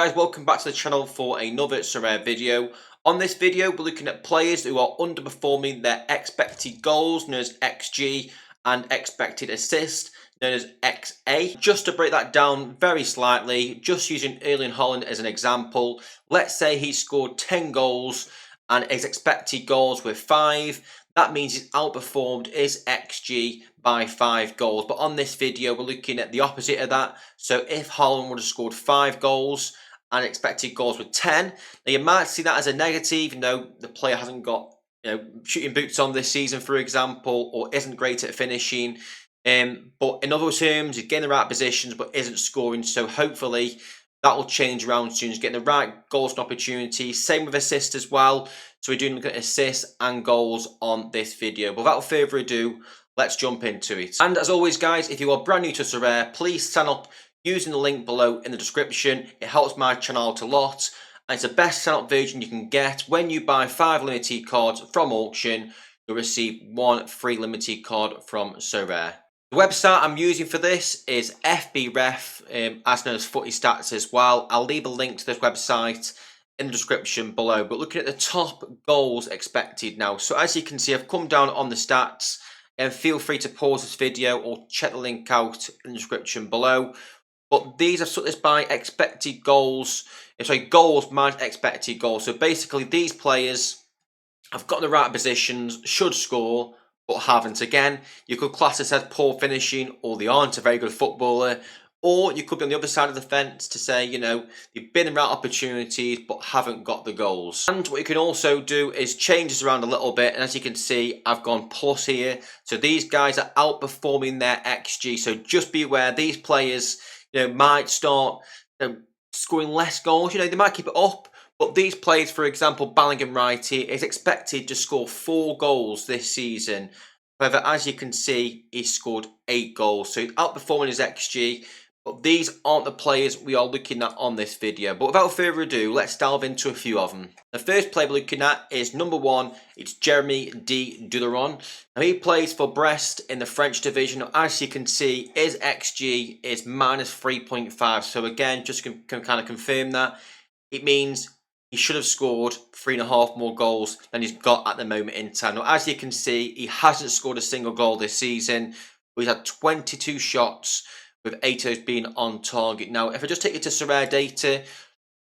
Guys, welcome back to the channel for another Sorare video. On this video, we're looking at players who are underperforming their expected goals, known as XG, and expected assist, known as XA. Just to break that down very slightly, just using Erling Haaland as an example, let's say he scored 10 goals and his expected goals were 5. That means he's outperformed his XG by 5 goals. But on this video, we're looking at the opposite of that. So if Haaland would have scored 5 goals, and expected goals with 10. Now you might see that as a negative, even though the player hasn't got shooting boots on this season, for example, or isn't great at finishing. But in other terms, he's getting the right positions but isn't scoring. So hopefully that will change around soon. He's getting the right goals and opportunities. Same with assists as well. So we're doing assists and goals on this video. But without further ado, let's jump into it. And as always, guys, if you are brand new to Sorare, please sign up using the link below in the description. It helps my channel out a lot, and it's the best sign up version you can get. When you buy 5 limited cards from auction, you'll receive 1 free limited card from Sorare. The website I'm using for this is FBref, as known as Footy Stats as well. I'll leave a link to this website in the description below. But looking at the top goals expected now, so as you can see, I've come down on the stats, and feel free to pause this video or check the link out in the description below. But these, I've set this by expected goals. Sorry, goals minus expected goals. So basically, these players have got the right positions, should score, but haven't. Again, you could class this as poor finishing, or they aren't a very good footballer. Or you could be on the other side of the fence to say, they've been in right opportunities, but haven't got the goals. And what you can also do is change this around a little bit. And as you can see, I've gone plus here. So these guys are outperforming their XG. So just be aware, these players might start scoring less goals. They might keep it up. But these players, for example, Bellingham right here, is expected to score 4 goals this season. However, as you can see, he scored 8 goals. So he's outperforming his XG. But these aren't the players we are looking at on this video. But without further ado, let's delve into a few of them. The first player we're looking at is number 1. It's Jeremy de Duleron. Now he plays for Brest in the French division. As you can see, his XG is minus 3.5. So again, just can kind of confirm that. It means he should have scored 3.5 more goals than he's got at the moment in time. Now, as you can see, he hasn't scored a single goal this season. But he's had 22 shots, with 8 of those being on target. Now, if I just take you to Sorare data,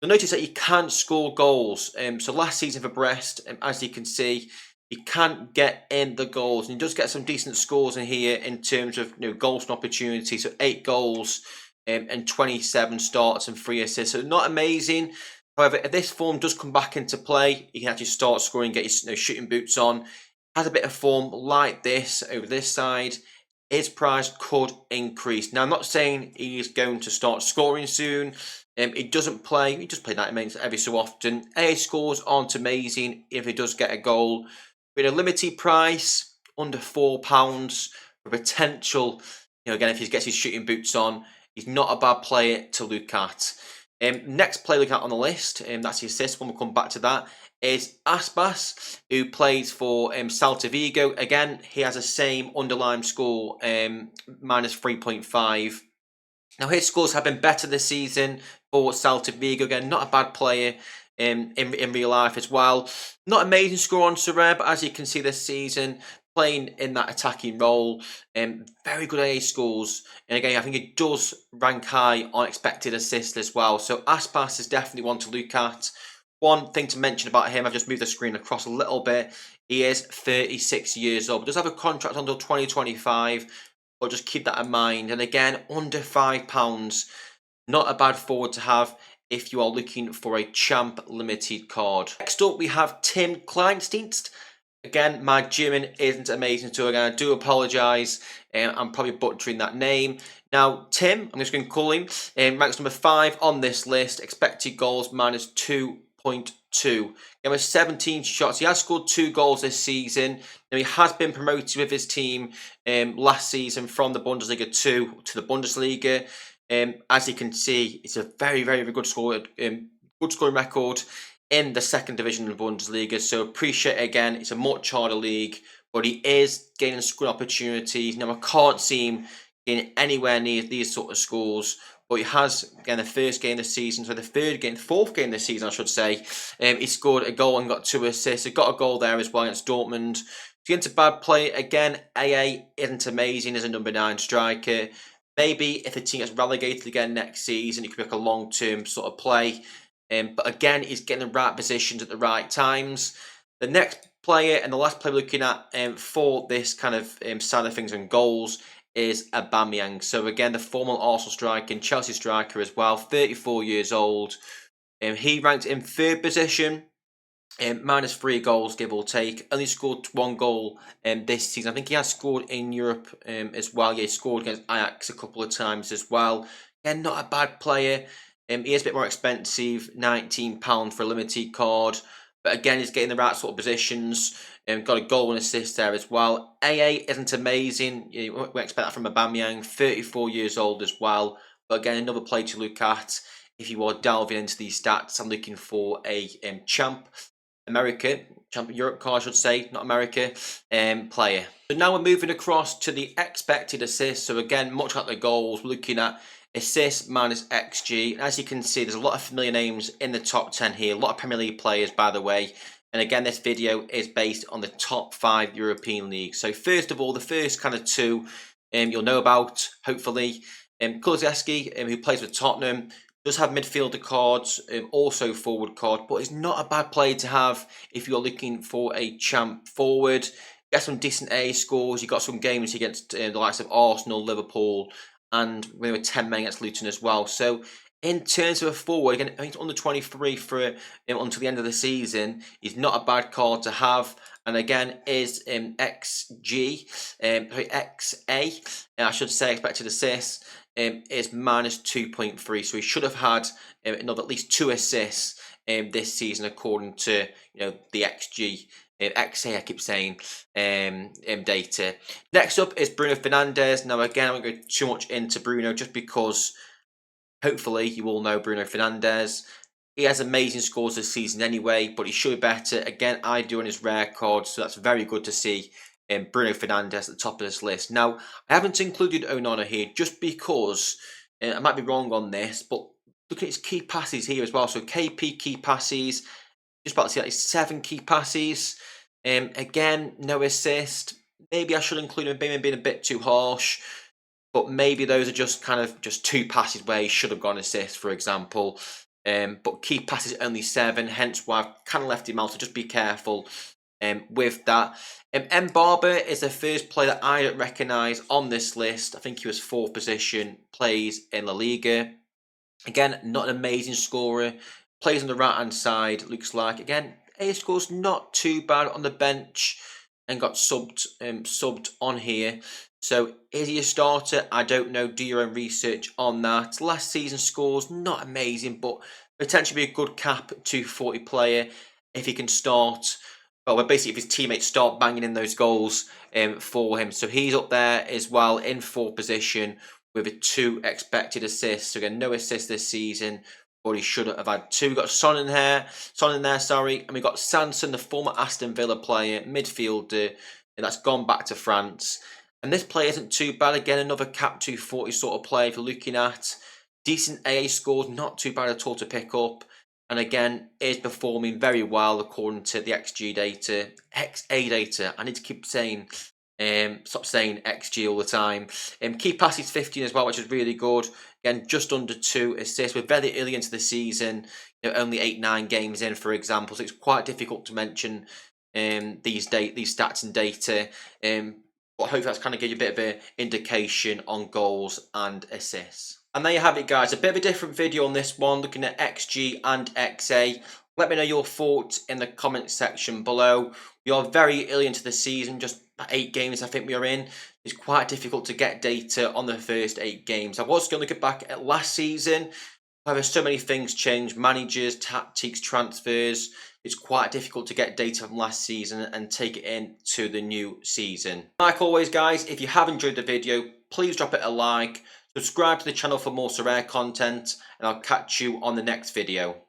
you'll notice that he can't score goals. So last season for Brest, as you can see, he can't get in the goals. And he does get some decent scores in here in terms of goals and opportunities. So 8 goals and 27 starts and 3 assists. So not amazing. However, if this form does come back into play, he can actually start scoring, get his shooting boots on. Has a bit of form like this over this side, his price could increase. Now, I'm not saying he's going to start scoring soon. He doesn't play. He just plays 90 minutes every so often. His scores aren't amazing if he does get a goal. With a limited price, under £4, for potential, again, if he gets his shooting boots on, he's not a bad player to look at. Next player looking at on the list, that's the assist one, we'll come back to that, is Aspas, who plays for Celta Vigo. Again, he has the same underlying score, minus 3.5. Now, his scores have been better this season for Celta Vigo. Again, not a bad player in real life as well. Not amazing score on Sorare, but as you can see this season, playing in that attacking role, very good AA scores. And again, I think it does rank high on expected assists as well. So Aspas is definitely one to look at. One thing to mention about him, I've just moved the screen across a little bit. He is 36 years old. Does have a contract until 2025, but just keep that in mind. And again, under £5, not a bad forward to have if you are looking for a champ limited card. Next up, we have Tim Kleinsteinst. Again, my German isn't amazing, so again, I do apologise. I'm probably butchering that name. Now, Tim, I'm just going to call him, ranks number 5 on this list. Expected goals minus 2.2. Again, with 17 shots, he has scored 2 goals this season. Now, he has been promoted with his team last season from the Bundesliga 2 to the Bundesliga. As you can see, it's a very, very, very good scoring record in the 2nd division of the Bundesliga. So appreciate it again. It's a much harder league, but he is gaining scoring opportunities. Now, I can't see him getting anywhere near these sort of scores but he has, again, the first game of the season, so the fourth game of the season, I should say, he scored a goal and got 2 assists. He got a goal there as well against Dortmund. To get into bad play, again, AA isn't amazing as a number 9 striker. Maybe if the team gets relegated again next season, it could be like a long-term sort of play. But again, he's getting the right positions at the right times. The next player and the last player we're looking at for this kind of side of things and goals is Aubameyang. So again, the former Arsenal striker and Chelsea striker as well, 34 years old. He ranked in 3rd position, minus 3 goals, give or take. Only scored 1 goal this season. I think he has scored in Europe as well. Yeah, he scored against Ajax a couple of times as well. Again, not a bad player. He is a bit more expensive, £19 for a limited card. But again, he's getting the right sort of positions. Got a goal and assist there as well. AA isn't amazing. We expect that from Aubameyang, 34 years old as well. But again, another player to look at if you are delving into these stats. I'm looking for a champ Europe card, I should say, not America, player. So now we're moving across to the expected assists. So again, much like the goals, we're looking at assists minus XG. And as you can see, there's a lot of familiar names in the top 10 here. A lot of Premier League players, by the way. And again, this video is based on the top 5 European leagues. So first of all, the first kind of 2 you'll know about, hopefully. Kulusevski, who plays with Tottenham, does have midfielder cards, also forward card, but it's not a bad player to have if you're looking for a champ forward. Get some decent A scores. You got some games against the likes of Arsenal, Liverpool, and we were 10 men against Luton as well. So in terms of a forward, again, I think it's under 23 for until the end of the season. He's not a bad card to have. And again, is XG, XA, I should say, expected assists, is minus 2.3. So he should have had another at least 2 assists this season, according to the XG. XA, I keep saying, data. Next up is Bruno Fernandes. Now, again, I won't go too much into Bruno just because hopefully you all know Bruno Fernandes. He has amazing scores this season anyway, but he should be better. Again, I do on his rare card, so that's very good to see Bruno Fernandes at the top of this list. Now, I haven't included Onana here just because I might be wrong on this, but look at his key passes here as well. So KP key passes, just about to see that, 7 key passes. Again, no assist. Maybe I should include him, maybe being a bit too harsh. But maybe those are just kind of 2 passes where he should have gone assist, for example. But key passes only 7, hence why I've kind of left him out. So just be careful with that. Mbarba is the first player that I don't recognise on this list. I think he was 4th position, plays in La Liga. Again, not an amazing scorer. Plays on the right hand side, looks like. Again, A scores not too bad on the bench and got subbed on here. So is he a starter? I don't know. Do your own research on that. Last season scores not amazing, but potentially be a good cap 240 player if he can start. Well, basically, if his teammates start banging in those goals for him. So he's up there as well in 4th position with a 2 expected assists. So again, no assists this season, but he should have had 2. We've got Son in there, and we've got Sanson, the former Aston Villa player, midfielder, and that's gone back to France. And this player isn't too bad. Again, another cap 240 sort of player if you're looking at. Decent AA scores, not too bad at all to pick up. And again, is performing very well according to the XG data. XA data, I need to keep saying, stop saying XG all the time. Key passes 15 as well, which is really good. Again, just under 2 assists. We're very early into the season, only 8-9 games in, for example. So it's quite difficult to mention these stats and data. But hopefully that's kind of give you a bit of an indication on goals and assists. And there you have it, guys. A bit of a different video on this one, looking at XG and XA. Let me know your thoughts in the comment section below. We are very early into the season, just 8 games I think we are in. It's quite difficult to get data on the first 8 games. I was going to look back at last season. However, so many things changed. Managers, tactics, transfers. It's quite difficult to get data from last season and take it into the new season. Like always, guys, if you have enjoyed the video, please drop it a like. Subscribe to the channel for more Sorare content, and I'll catch you on the next video.